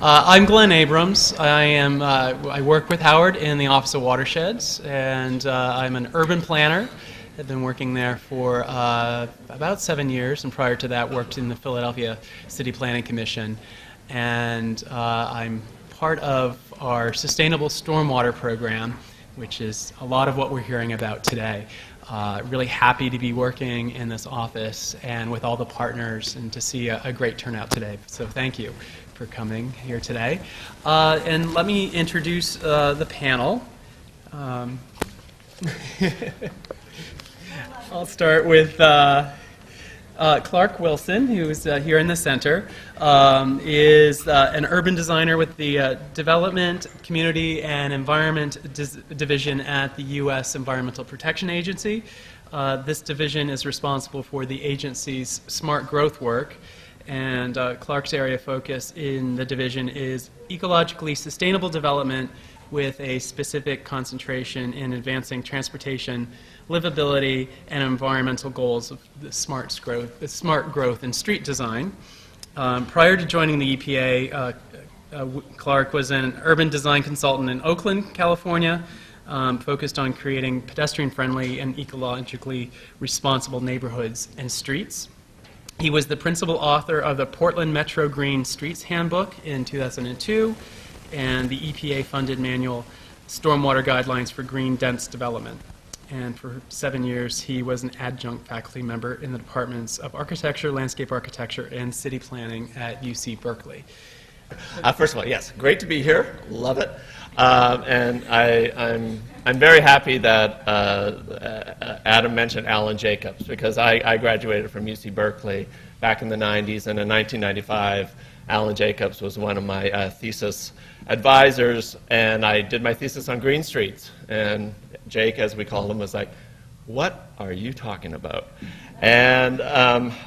I'm Glenn Abrams. I work with Howard in the Office of Watersheds, and I'm an urban planner. I've been working there for about 7 years, and prior to that worked in the Philadelphia City Planning Commission. And I'm part of our Sustainable Stormwater Program, which is a lot of what we're hearing about today. Really happy to be working in this office and with all the partners and to see a great turnout today. So thank you for coming here today. And let me introduce the panel. I'll start with Clark Wilson, who's here in the center, is an urban designer with the Development, Community, and Environment Division at the U.S. Environmental Protection Agency. This division is responsible for the agency's smart growth work, and Clark's area of focus in the division is ecologically sustainable development with a specific concentration in advancing transportation, livability, and environmental goals of the smart growth and street design. Prior to joining the EPA, Clark was an urban design consultant in Oakland, California, focused on creating pedestrian-friendly and ecologically responsible neighborhoods and streets. He was the principal author of the Portland Metro Green Streets Handbook in 2002 and the EPA-funded manual Stormwater Guidelines for Green Dense Development. And for 7 years, he was an adjunct faculty member in the departments of Architecture, Landscape Architecture, and City Planning at UC Berkeley. First of all, yes, great to be here. Love it. And I'm very happy that Adam mentioned Alan Jacobs, because I graduated from UC Berkeley back in the 90s, and in 1995, Alan Jacobs was one of my thesis advisors, and I did my thesis on green streets. And Jake, as we call him, was like, "What are you talking about?" And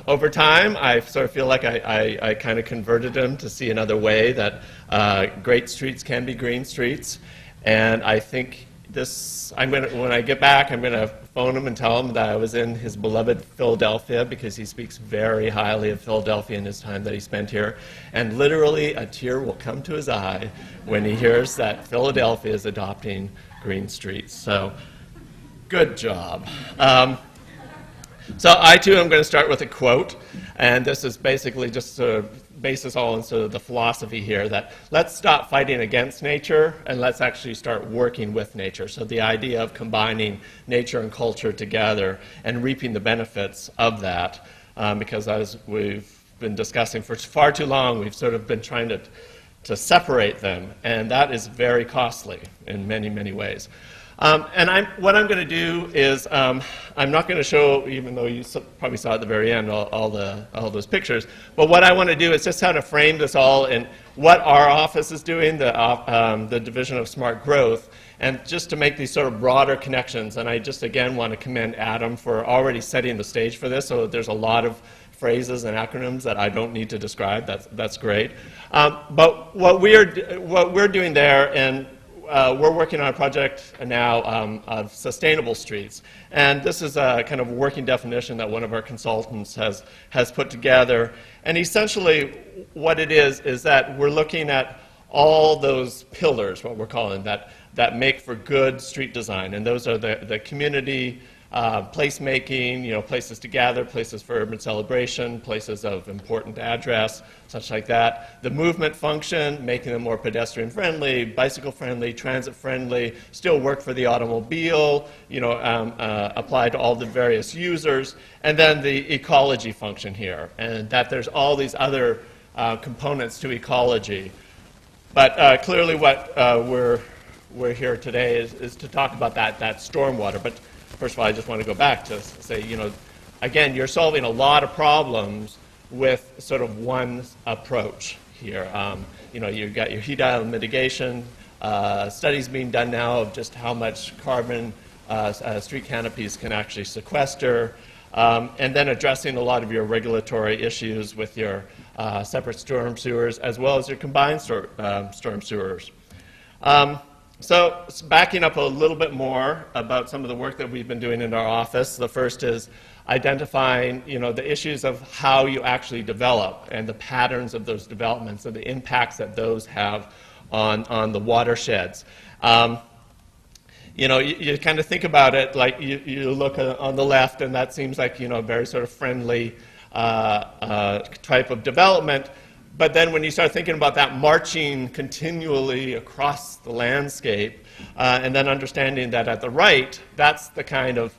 over time, I sort of feel like I kind of converted him to see another way that great streets can be green streets. And I think when I get back, I'm going to phone him and tell him that I was in his beloved Philadelphia, because he speaks very highly of Philadelphia in his time that he spent here. And literally, a tear will come to his eye when he hears that Philadelphia is adopting green streets. So, good job. So I, too, am going to start with a quote. And this is basically just to base this all in sort of the philosophy here, that let's stop fighting against nature and let's actually start working with nature. So the idea of combining nature and culture together and reaping the benefits of that, because as we've been discussing for far too long, we've sort of been trying to separate them, and that is very costly in many, many ways. And what I'm going to do is, I'm not going to show, even though you probably saw at the very end all those pictures, but what I want to do is just kind of frame this all in what our office is doing, the Division of Smart Growth, and just to make these sort of broader connections. And I just, again, want to commend Adam for already setting the stage for this, so there's a lot of phrases and acronyms that I don't need to describe. That's great. But what we're doing there, and we're working on a project now of sustainable streets. And this is a kind of working definition that one of our consultants has put together. And essentially what it is that we're looking at all those pillars, what we're calling, that make for good street design. And those are the community, placemaking, places to gather, places for urban celebration, places of important address, such like that. The movement function, making them more pedestrian-friendly, bicycle-friendly, transit-friendly, still work for the automobile, apply to all the various users. And then the ecology function here, and that there's all these other components to ecology. But clearly what we're here today is to talk about that stormwater. But first of all, I just want to go back to say, again, you're solving a lot of problems with sort of one approach here. You've got your heat island mitigation, studies being done now of just how much carbon street canopies can actually sequester, and then addressing a lot of your regulatory issues with your separate storm sewers as well as your combined storm sewers. So backing up a little bit more about some of the work that we've been doing in our office, the first is identifying, the issues of how you actually develop and the patterns of those developments and the impacts that those have on the watersheds. You kind of think about it like you look on the left, and that seems like, a very sort of friendly type of development. But then when you start thinking about that marching continually across the landscape, and then understanding that at the right, that's the kind of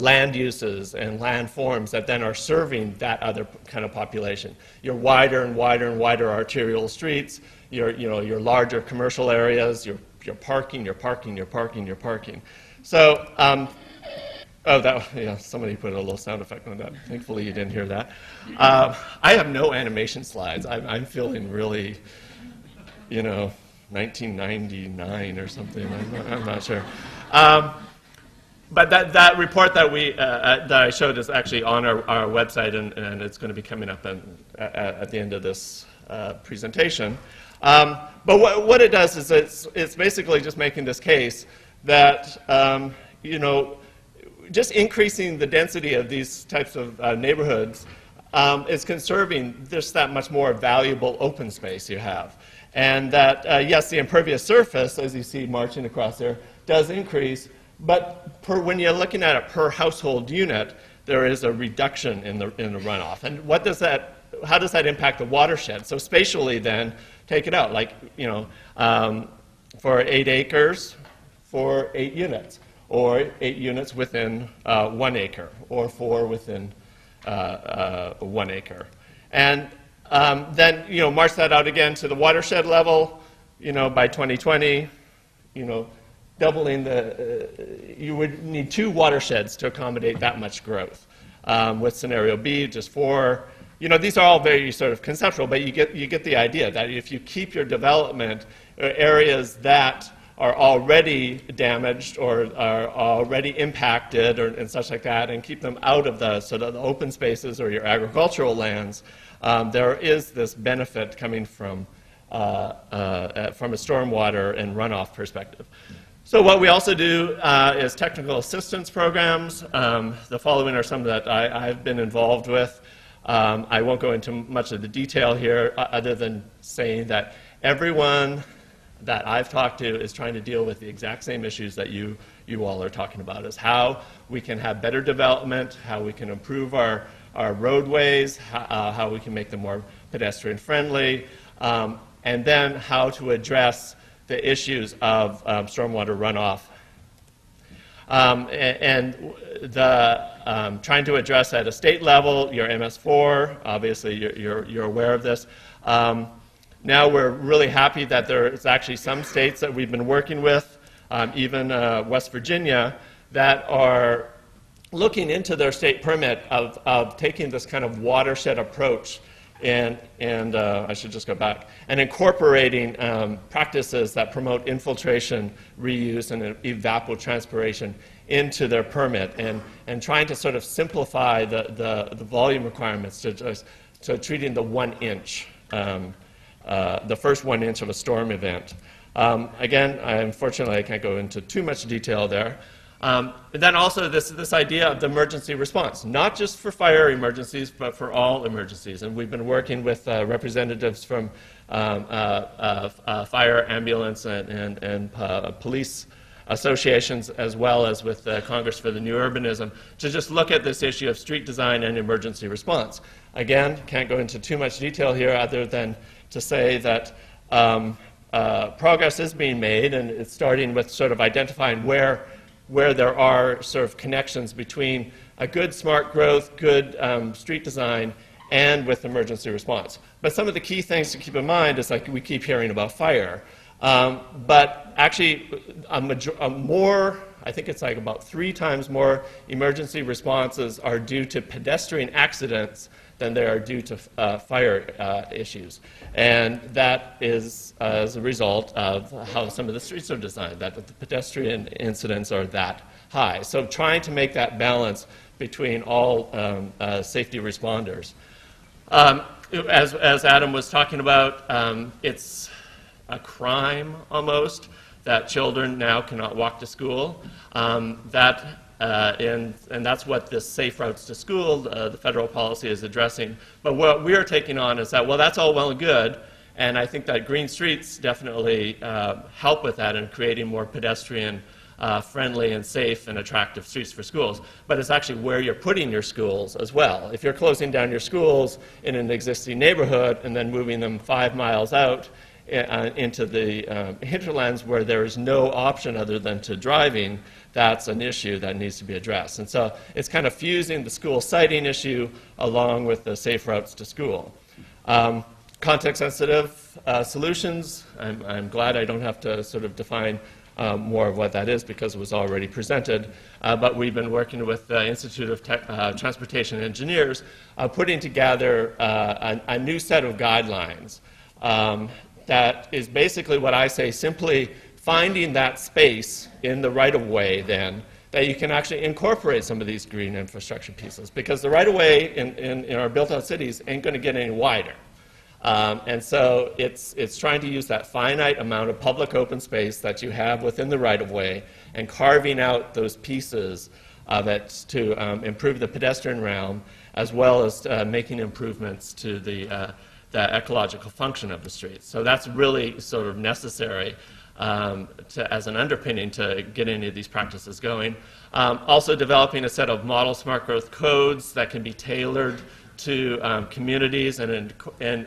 land uses and land forms that then are serving that other kind of population. Your wider and wider and wider arterial streets, your larger commercial areas, your parking. So, somebody put a little sound effect on that. Thankfully, you didn't hear that. I have no animation slides. I'm feeling really, 1999 or something. I'm not sure. But that report that that I showed is actually on our website, and it's going to be coming up at the end of this presentation. But what it does is it's basically just making this case that just increasing the density of these types of neighborhoods is conserving just that much more valuable open space you have. And that, yes, the impervious surface, as you see marching across there, does increase, but when you're looking at it per household unit, there is a reduction in the runoff. And how does that impact the watershed? So spatially then, take it out, like, for 8 acres, for 8 units, or 8 units within 1 acre, or 4 within 1 acre. And then, march that out again to the watershed level, by 2020, doubling you would need 2 watersheds to accommodate that much growth. With scenario B, just 4. These are all very sort of conceptual, but you get the idea that if you keep your development areas that are already damaged or are already impacted and such like that, and keep them out of the sort of the open spaces or your agricultural lands, there is this benefit coming from a stormwater and runoff perspective. So what we also do is technical assistance programs. The following are some that I've been involved with. I won't go into much of the detail here other than saying that everyone that I've talked to is trying to deal with the exact same issues that you all are talking about, is how we can have better development, how we can improve our roadways, how we can make them more pedestrian friendly, and then how to address the issues of stormwater runoff. Trying to address at a state level, your MS4, obviously you're aware of this. Now we're really happy that there's actually some states that we've been working with, even West Virginia, that are looking into their state permit of taking this kind of watershed approach and I should just go back, and incorporating practices that promote infiltration, reuse, and evapotranspiration into their permit, and trying to sort of simplify the volume requirements to treating the 1 inch, the first 1 inch of a storm event. Again, unfortunately, I can't go into too much detail there. And then also this idea of the emergency response, not just for fire emergencies, but for all emergencies. And we've been working with representatives from fire, ambulance, and police associations, as well as with Congress for the New Urbanism, to just look at this issue of street design and emergency response. Again, can't go into too much detail here other than to say that progress is being made, and it's starting with sort of identifying where there are sort of connections between a good smart growth, good street design, and with emergency response. But some of the key things to keep in mind is, like, we keep hearing about fire. But actually, I think it's like about 3 times more emergency responses are due to pedestrian accidents than they are due to fire issues. And that is as a result of how some of the streets are designed, that the pedestrian incidents are that high. So trying to make that balance between all safety responders. As Adam was talking about, it's a crime almost that children now cannot walk to school. That and that's what this Safe Routes to School, the federal policy, is addressing. But what we are taking on is that, well, that's all well and good, and I think that green streets definitely help with that in creating more pedestrian friendly and safe and attractive streets for schools, but it's actually where you're putting your schools as well. If you're closing down your schools in an existing neighborhood and then moving them 5 miles out into the hinterlands where there is no option other than to driving, that's an issue that needs to be addressed. And so it's kind of fusing the school siting issue along with the safe routes to school. Context-sensitive solutions, I'm glad I don't have to sort of define more of what that is because it was already presented. But we've been working with the Institute of Transportation Engineers, putting together a new set of guidelines that is basically what I say, simply finding that space in the right-of-way then that you can actually incorporate some of these green infrastructure pieces, because the right-of-way in our built-out cities ain't going to get any wider. And so it's trying to use that finite amount of public open space that you have within the right-of-way and carving out those pieces of it to improve the pedestrian realm, as well as making improvements to the ecological function of the streets. So that's really sort of necessary as an underpinning to get any of these practices going. Also developing a set of model smart growth codes that can be tailored to communities, and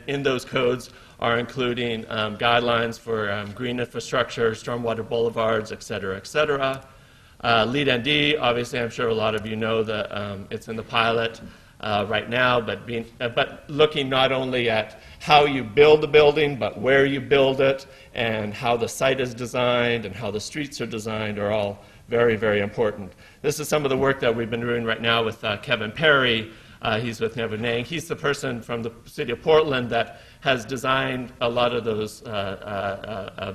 in those codes are including guidelines for green infrastructure, stormwater boulevards, et cetera, et cetera. LEED-ND, obviously I'm sure a lot of you know that it's in the pilot right now, but looking not only at how you build the building, but where you build it, and how the site is designed, and how the streets are designed are all very, very important. This is some of the work that we've been doing right now with Kevin Perry. He's with Nevanang. He's the person from the city of Portland that has designed a lot of those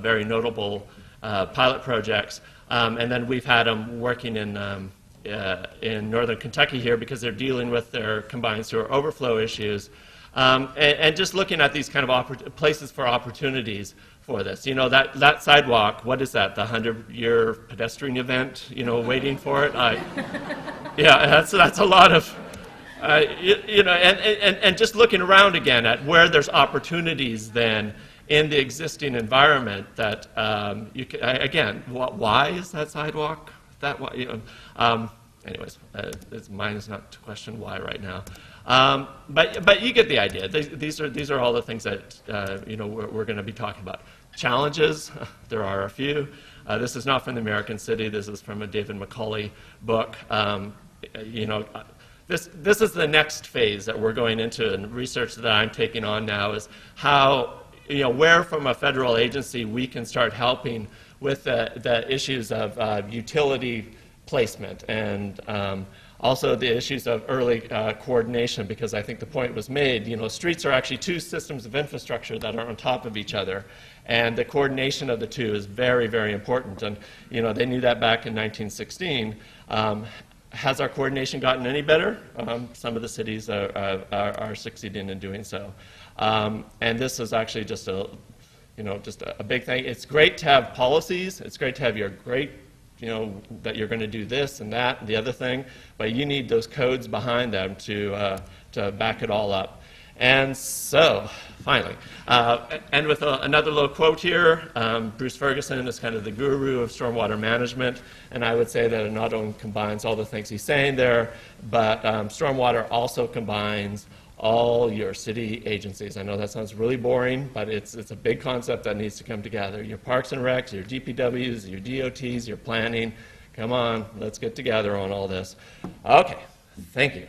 very notable pilot projects. And then we've had him working in northern Kentucky here because they're dealing with their combined sewer overflow issues. And just looking at these kind of places for opportunities for this. You know, that sidewalk, what is that, the 100-year pedestrian event, you know, waiting for it? Yeah, that's a lot of... you know, and just looking around again at where there's opportunities then in the existing environment that you can, again, why is that sidewalk that way? You know, anyways, mine is not to question why right now. But you get the idea. These are all the things that you know we're going to be talking about. Challenges, there are a few. This is not from the American City. This is from a David Macaulay book. You know. This is the next phase that we're going into, and research that I'm taking on now is how, you know, where from a federal agency we can start helping with the issues of utility placement and also the issues of early coordination, because I think the point was made, you know, streets are actually two systems of infrastructure that are on top of each other, and the coordination of the two is very, very important. And, you know, they knew that back in 1916. Has our coordination gotten any better? Some of the cities are succeeding in doing so. And this is actually just a big thing. It's great to have policies. It's great to have your you know, that you're going to do this and that and the other thing, but you need those codes behind them to back it all up. And so, finally, and with another little quote here, Bruce Ferguson is kind of the guru of stormwater management, and I would say that it not only combines all the things he's saying there, but stormwater also combines all your city agencies. I know that sounds really boring, but it's a big concept that needs to come together. Your parks and recs, your DPWs, your DOTs, your planning. Come on, let's get together on all this. Okay, thank you.